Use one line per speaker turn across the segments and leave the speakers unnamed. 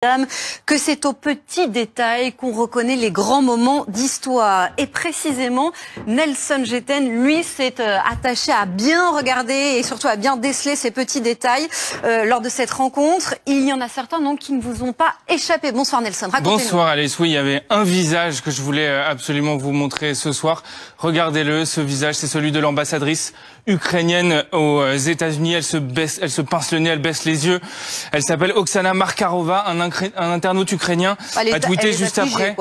Que c'est aux petits détails qu'on reconnaît les grands moments d'histoire. Et précisément, Nelson Géten, lui, s'est attaché à bien regarder et surtout à bien déceler ces petits détails lors de cette rencontre. Il y en a certains donc qui ne vous ont pas échappé. Bonsoir Nelson, racontez-nous.
Bonsoir Alice, oui, il y avait un visage que je voulais absolument vous montrer ce soir. Regardez-le, ce visage, c'est celui de l'ambassadrice ukrainienne aux États-Unis. Elle se pince le nez, elle baisse les yeux. Elle s'appelle Oksana Markarova, un internaute ukrainien a tweeté juste après.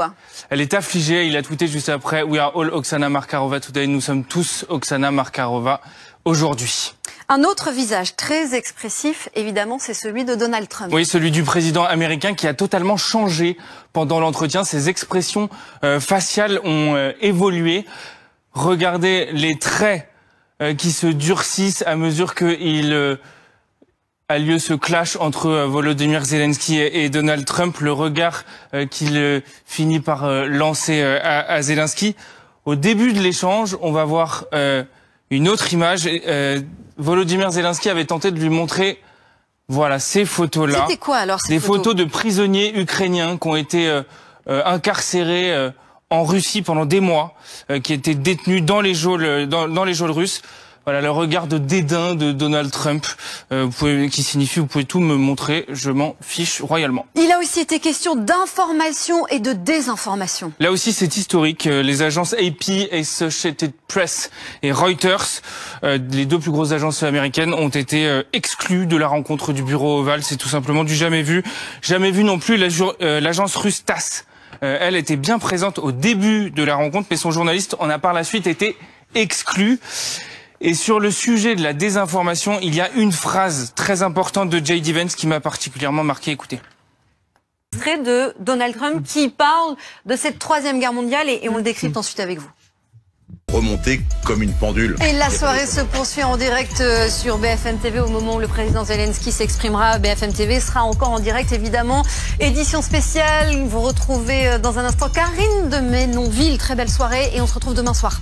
Elle est affligée, il a tweeté juste après. We are all Oksana Markarova today. Nous sommes tous Oksana Markarova aujourd'hui.
Un autre visage très expressif, évidemment, c'est celui de Donald Trump.
Oui, celui du président américain qui a totalement changé pendant l'entretien. Ses expressions faciales ont évolué. Regardez les traits qui se durcissent à mesure qu'il a lieu ce clash entre Volodymyr Zelensky et Donald Trump. Le regard qu'il finit par lancer à Zelensky. Au début de l'échange, on va voir une autre image. Volodymyr Zelensky avait tenté de lui montrer, voilà, ces photos-là.
C'était quoi alors ces
Des
photos
photos de prisonniers ukrainiens qui ont été incarcérés en Russie pendant des mois, qui étaient détenus dans les geôles russes. Voilà le regard de dédain de Donald Trump, qui signifie vous pouvez tout me montrer, je m'en fiche royalement.
Il a aussi été question d'information et de désinformation.
Là aussi c'est historique, les agences AP, Associated Press et Reuters, les deux plus grosses agences américaines, ont été exclues de la rencontre du bureau ovale. C'est tout simplement du jamais vu. Jamais vu non plus l'agence russe TASS. Elle était bien présente au début de la rencontre, mais son journaliste en a par la suite été exclu. Et sur le sujet de la désinformation, il y a une phrase très importante de J.D. Vance qui m'a particulièrement marqué. Écoutez.
Extrait de Donald Trump qui parle de cette troisième guerre mondiale et on le décrypte ensuite avec vous.
Remonter comme une pendule.
Et la soirée se poursuit en direct sur BFM TV au moment où le président Zelensky s'exprimera. BFM TV sera encore en direct évidemment. Édition spéciale, vous retrouvez dans un instant Karine de Menonville. Très belle soirée et on se retrouve demain soir.